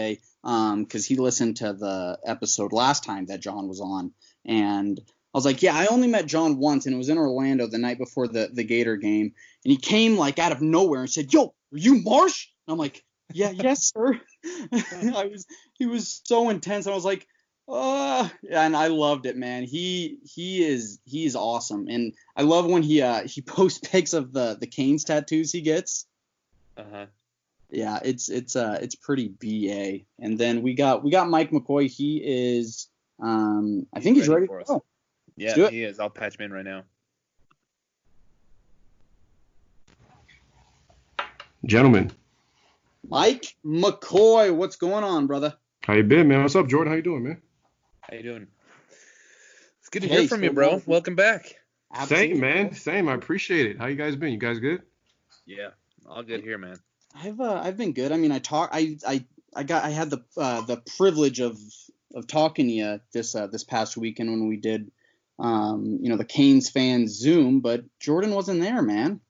yesterday because he listened to the episode last time that John was on, and I was like, yeah, I only met John once, and it was in Orlando the night before the Gator game, and he came like out of nowhere and said, "Yo, are you Marsh?" And I'm like, "Yeah, yes, sir." He was so intense. I was like, and I loved it, man. He is awesome, and I love when he posts pics of the Canes tattoos he gets. Yeah, it's pretty BA. And then we got Mike McCoy. He is I think he's ready for us. Go. Yeah, he is. I'll patch him in right now. Gentlemen. Mike McCoy, what's going on, brother? How you been, man? What's up, Jordan? How you doing, man? How you doing? It's good to hear from you, bro. Welcome back. Absolutely. Same, man. Same. I appreciate it. How you guys been? You guys good? Yeah, all good here, man. I've been good. I mean, I had the privilege of talking to you this past weekend when we did the Canes fans Zoom, but Jordan wasn't there, man.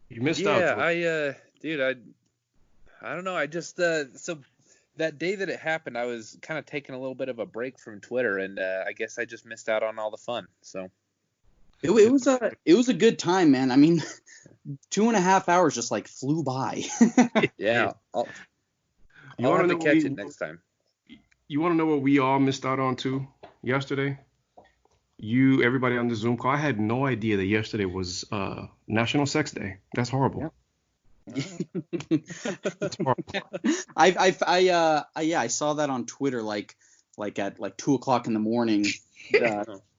You missed out. Yeah, I don't know. I just so that day that it happened, I was kind of taking a little bit of a break from Twitter, and I guess I just missed out on all the fun. So it was a good time, man. I mean, 2.5 hours just like flew by. Yeah, I'll have to catch it next time. You want to know what we all missed out on too yesterday? Everybody on the Zoom call. I had no idea that yesterday was National Sex Day. That's horrible. Yep. I saw that on Twitter like at 2:00 in the morning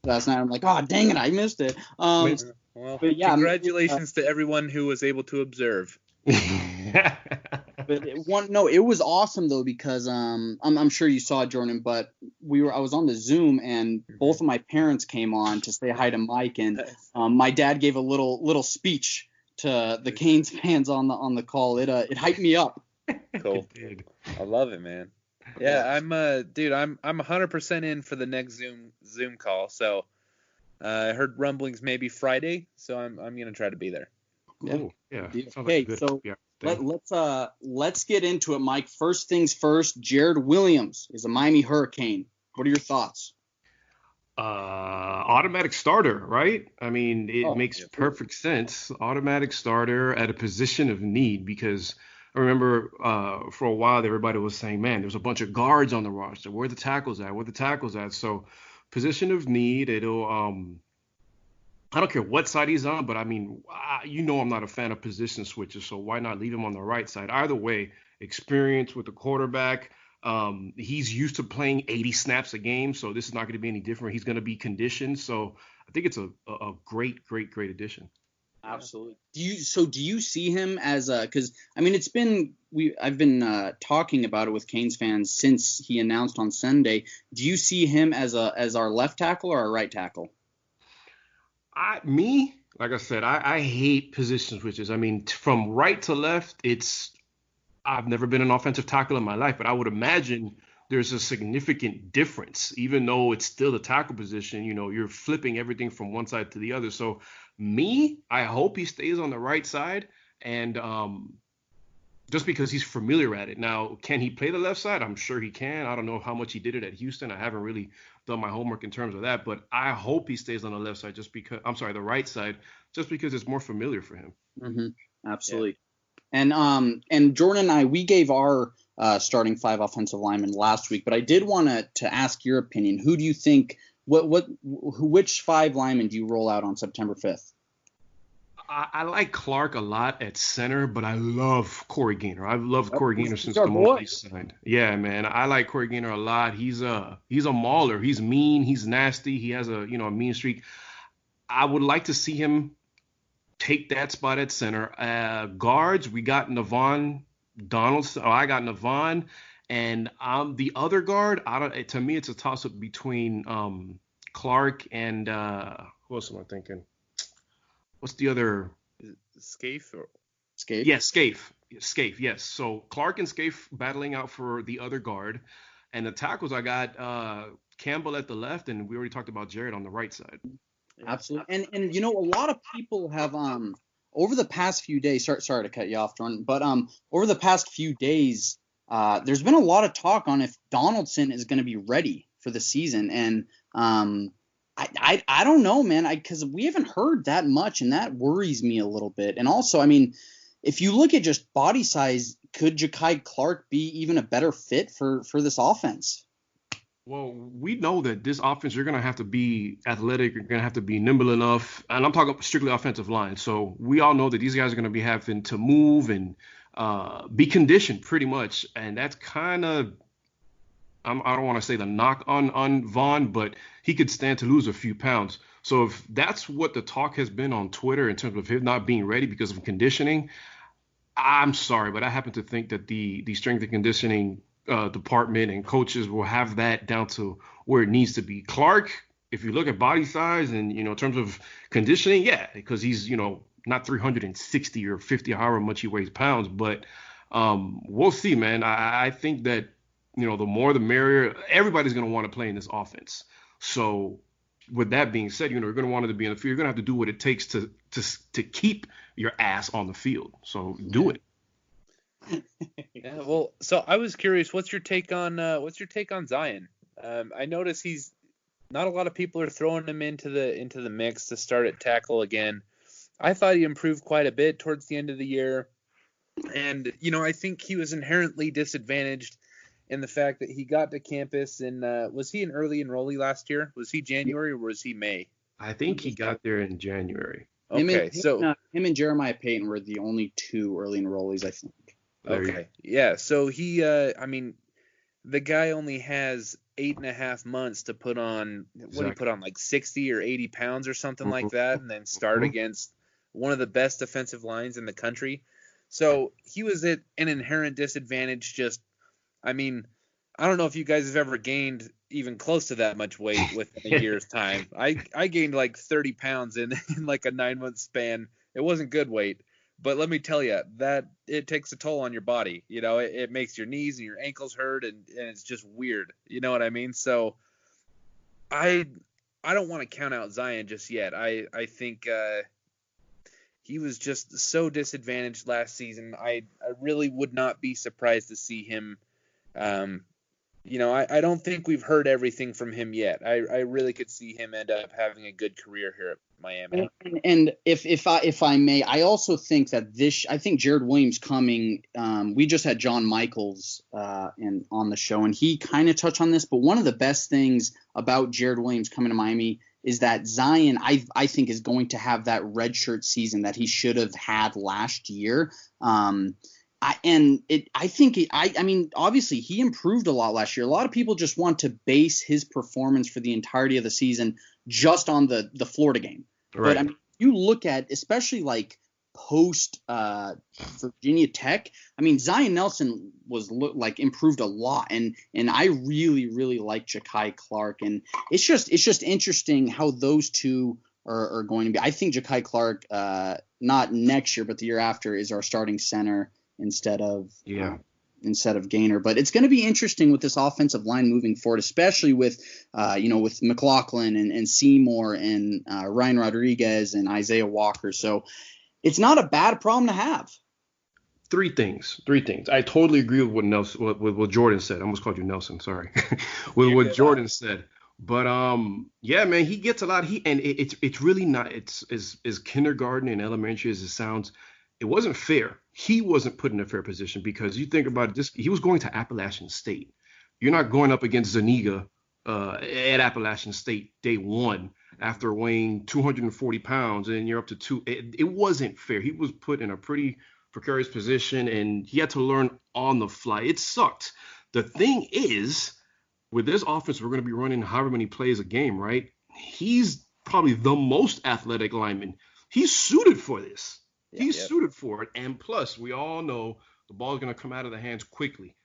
last night. I'm like, oh dang it, I missed it. Well, congratulations to everyone who was able to observe. But it was awesome though because I'm sure you saw it, Jordan, but I was on the Zoom and both of my parents came on to say hi to Mike, and my dad gave a little speech to the Canes fans on the call. It hyped me up. Cool. I love it, man. Yeah, I'm 100% in for the next Zoom call. So I heard rumblings maybe Friday, so I'm gonna try to be there. Cool. Yeah. Okay, so let's get into it, Mike. First things first, Jarrid Williams is a Miami Hurricane. What are your thoughts? Automatic starter, right? I mean, it makes perfect sense. Automatic starter at a position of need, because I remember for a while everybody was saying, man, there's a bunch of guards on the roster. Where are the tackles at? So position of need, it'll I don't care what side he's on, but I mean, I'm not a fan of position switches, so why not leave him on the right side? Either way, experience with the quarterback. He's used to playing 80 snaps a game, so this is not going to be any different. He's going to be conditioned, so I think it's a great addition. Absolutely. Do you see him as because I mean I've been talking about it with Canes fans since he announced on Sunday. Do you see him as our left tackle or our right tackle? Like I said, I hate position switches. I mean, from right to left, I've never been an offensive tackle in my life, but I would imagine there's a significant difference, even though it's still the tackle position. You're flipping everything from one side to the other. So I hope he stays on the right side, and just because he's familiar at it. Now, can he play the left side? I'm sure he can. I don't know how much he did it at Houston. I haven't really done my homework in terms of that, but I hope he stays on the left side the right side, just because it's more familiar for him. Mm-hmm. Absolutely. Yeah. And Jordan and I, we gave our starting 5 offensive linemen last week, but I did want to ask your opinion. Who do you think, which 5 linemen do you roll out on September 5th? I like Clark a lot at center, but I love Corey Gaynor. I've loved Corey Gaynor since the moment he signed. Yeah, man, I like Corey Gaynor a lot. He's a mauler. He's mean. He's nasty. He has a mean streak. I would like to see him take that spot at center. Guards, we got Navon Donaldson. I got Navon, and the other guard. To me, it's a toss up between Clark and who else am I thinking? What's the other? Scaife? Scaife? Yes, Scaife. Scaife, yes. So Clark and Scaife battling out for the other guard. And the tackles, I got Campbell at the left, and we already talked about Jarrid on the right side. Absolutely. And a lot of people have over the past few days, sorry to cut you off, Jordan, but over the past few days, there's been a lot of talk on if Donaldson is going to be ready for the season, and I don't know, man, because we haven't heard that much, and that worries me a little bit. And also, I mean, if you look at just body size, could Ja'Kai Clark be even a better fit for this offense? Well, we know that this offense, you're going to have to be athletic. You're going to have to be nimble enough. And I'm talking strictly offensive line. So we all know that these guys are going to be having to move and be conditioned pretty much. And that's kind of, I don't want to say the knock on Vaughn, but he could stand to lose a few pounds. So if that's what the talk has been on Twitter in terms of him not being ready because of conditioning, I'm sorry, but I happen to think that the strength and conditioning department and coaches will have that down to where it needs to be. Clark, if you look at body size and, in terms of conditioning, yeah, because he's, not 360 or 50, however much he weighs pounds, but we'll see, man. I think that, the more the merrier. Everybody's going to want to play in this offense. So with that being said, you're going to want to be in the field. You're going to have to do what it takes to keep your ass on the field. So do it. Yeah, well, so I was curious, what's your take on Zion? I noticed he's not a lot of people are throwing him into the mix to start at tackle again. I thought he improved quite a bit towards the end of the year, and I think he was inherently disadvantaged in the fact that he got to campus and was he an early enrollee last year? Was he January or was he May? I think he got there in January. Okay, him and Jeremiah Payton were the only two early enrollees, I think. Okay. Yeah. So he, the guy only has 8.5 months to put on, what do you put on, like 60 or 80 pounds or something like that, and then start against one of the best defensive lines in the country. So he was at an inherent disadvantage. I don't know if you guys have ever gained even close to that much weight within a year's time. I gained like 30 pounds in like a 9-month span. It wasn't good weight. But let me tell you, that it takes a toll on your body. It makes your knees and your ankles hurt, and it's just weird. You know what I mean? So I don't want to count out Zion just yet. I think he was just so disadvantaged last season. I really would not be surprised to see him. I don't think we've heard everything from him yet. I really could see him end up having a good career here at Miami. And if I may, I also think that I think Jarrid Williams coming. We just had John Michaels on the show, and he kind of touched on this. But one of the best things about Jarrid Williams coming to Miami is that Zion, I think, is going to have that redshirt season that he should have had last year. I mean, obviously he improved a lot last year. A lot of people just want to base his performance for the entirety of the season just on the Florida game. Right. But I mean, you look at, especially like post Virginia Tech, I mean, Zion Nelson was improved a lot, and I really, really like Ja'Kai Clark, and it's just interesting how those two are going to be. I think Ja'Kai Clark, not next year, but the year after, is our starting center instead of Gainer. But it's going to be interesting with this offensive line moving forward, especially with with McLaughlin and Seymour and Ryan Rodriguez and Isaiah Walker. So it's not a bad problem to have. Three things. I totally agree with what Jordan said. I almost called you Nelson. Sorry. With what Jordan said. But yeah, man, he gets a lot. It's really not. It's as kindergarten and elementary as it sounds. It wasn't fair. He wasn't put in a fair position because you think about it, he was going to Appalachian State. You're not going up against Zuniga at Appalachian State day one after weighing 240 pounds and you're up to two. It wasn't fair. He was put in a pretty precarious position and he had to learn on the fly. It sucked. The thing is, with this offense, we're going to be running however many plays a game, right? He's probably the most athletic lineman. He's suited for this. He's suited for it. And plus, we all know the ball is going to come out of the hands quickly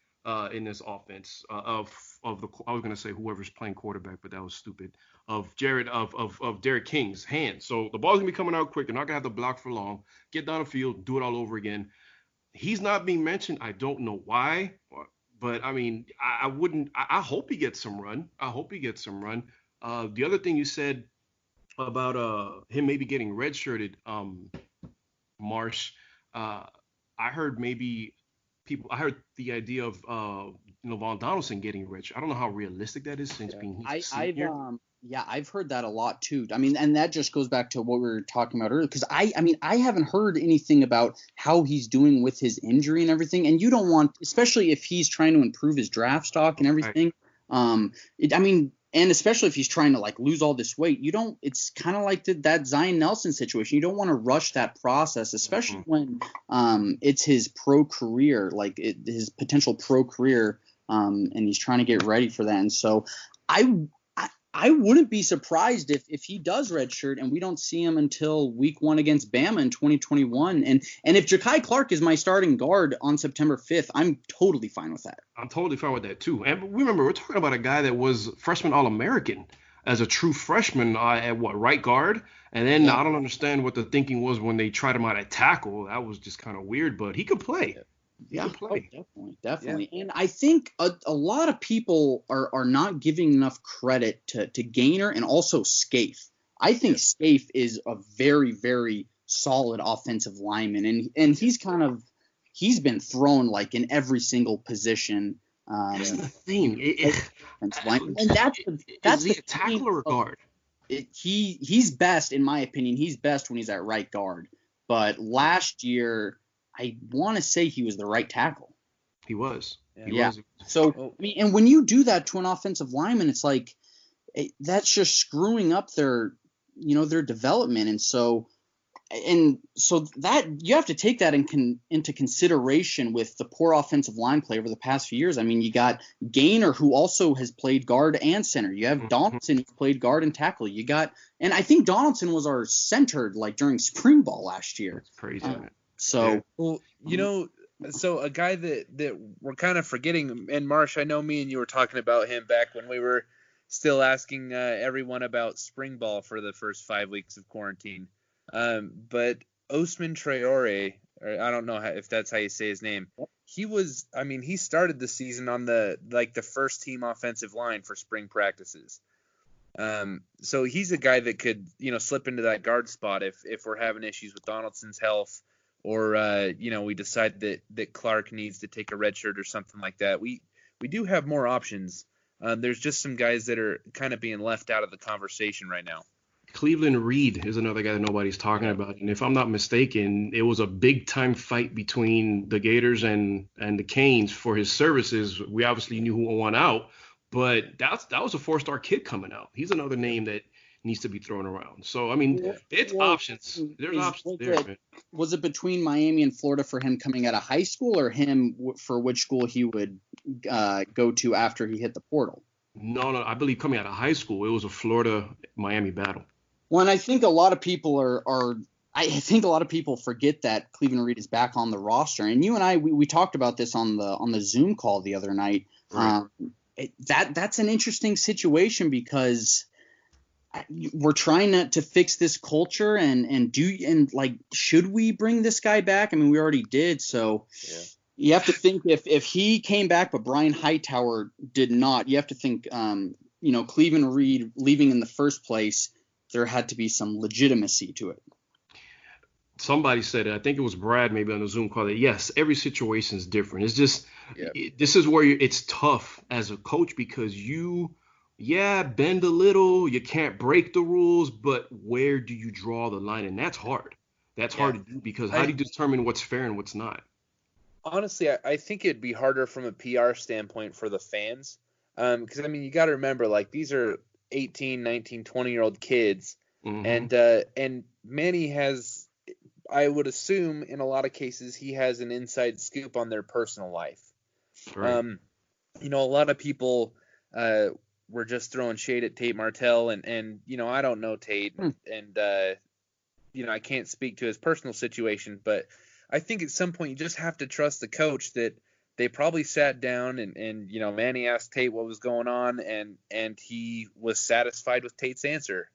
in this offense I was going to say whoever's playing quarterback, but that was stupid. Of Jarrid, of Derek King's hands. So the ball's going to be coming out quick. They're not going to have to block for long. Get down the field, do it all over again. He's not being mentioned. I don't know why. But, I mean, I hope he gets some run. The other thing you said about him maybe getting redshirted, Marsh, I heard maybe I heard the idea of Von Donaldson getting rich. I don't know how realistic that is since being he's a senior. I've heard that a lot too. I mean, and that just goes back to what we were talking about earlier, because I mean, I haven't heard anything about how he's doing with his injury and everything. And you don't want, especially if he's trying to improve his draft stock and everything. Right. And especially if he's trying to like lose all this weight, it's kind of like that Zion Nelson situation. You don't want to rush that process, especially when it's his pro career, like his potential pro career, and he's trying to get ready for that. And so I wouldn't be surprised if he does redshirt and we don't see him until week 1 against Bama in 2021. And if Ja'Kai Clark is my starting guard on September 5th, I'm totally fine with that. I'm totally fine with that too. And remember, we're talking about a guy that was freshman All-American as a true freshman at right guard. And then I don't understand what the thinking was when they tried him out at tackle. That was just kind of weird, but he could play. Definitely. Yeah. And I think a lot of people are not giving enough credit to Gaynor and also Scaife. I think Scaife is a very, very solid offensive lineman, and he's been thrown like in every single position. That's the thing. And that's he a tackler or guard? He's best, in my opinion. He's best when he's at right guard. But last year, I want to say he was the right tackle. He was. Yeah. So, I mean, and when you do that to an offensive lineman, it's like that's just screwing up their development. And so that you have to take that into consideration with the poor offensive line play over the past few years. I mean, you got Gaynor, who also has played guard and center. You have Donaldson, who played guard and tackle. And I think Donaldson was our center like during spring ball last year. That's crazy. So, so a guy that we're kind of forgetting, and Marsh, I know me and you were talking about him back when we were still asking everyone about spring ball for the first 5 weeks of quarantine. But Osman Traore, or I don't know if that's how you say his name. He started the season on the first team offensive line for spring practices. So he's a guy that could, slip into that guard spot if we're having issues with Donaldson's health. Or, we decide that Clark needs to take a red shirt or something like that. We do have more options. There's just some guys that are kind of being left out of the conversation right now. Cleveland Reed is another guy that nobody's talking about. And if I'm not mistaken, it was a big-time fight between the Gators and the Canes for his services. We obviously knew who won out, but that was a 4-star kid coming out. He's another name that needs to be thrown around. So, I mean, it's options. There's options there, man. Was it between Miami and Florida for him coming out of high school, or him for which school he would go to after he hit the portal? No, I believe coming out of high school, it was a Florida-Miami battle. Well, and I think a lot of people I think a lot of people forget that Cleveland Reed is back on the roster. And you and I, we talked about this on the Zoom call the other night. Right. That's an interesting situation because we're trying to fix this culture and should we bring this guy back? I mean, we already did. So you have to think if he came back, but Brian Hightower did not, you have to think, Cleveland Reed leaving in the first place, there had to be some legitimacy to it. Somebody said it. I think it was Brad maybe on the Zoom call that, yes, every situation is different. It's just this is where it's tough as a coach because bend a little. You can't break the rules, but where do you draw the line? And that's hard. That's hard to do because how do you determine what's fair and what's not? Honestly, I think it'd be harder from a PR standpoint for the fans because, you got to remember, like, these are 18, 19, 20-year-old kids. And Manny has, I would assume in a lot of cases, he has an inside scoop on their personal life. Right. A lot of people were just throwing shade at Tate Martell and I don't know Tate and I can't speak to his personal situation, but I think at some point you just have to trust the coach that they probably sat down and Manny asked Tate what was going on and he was satisfied with Tate's answer,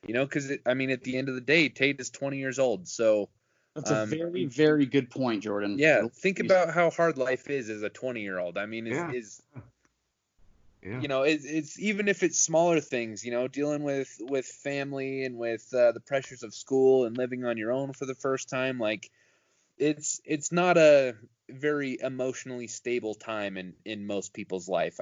because at the end of the day, Tate is 20 years old. So that's a very, very good point, Jordan. Yeah. Think about how hard life is as a 20-year-old. It's even if it's smaller things, dealing with family and with the pressures of school and living on your own for the first time, like it's not a very emotionally stable time in most people's life.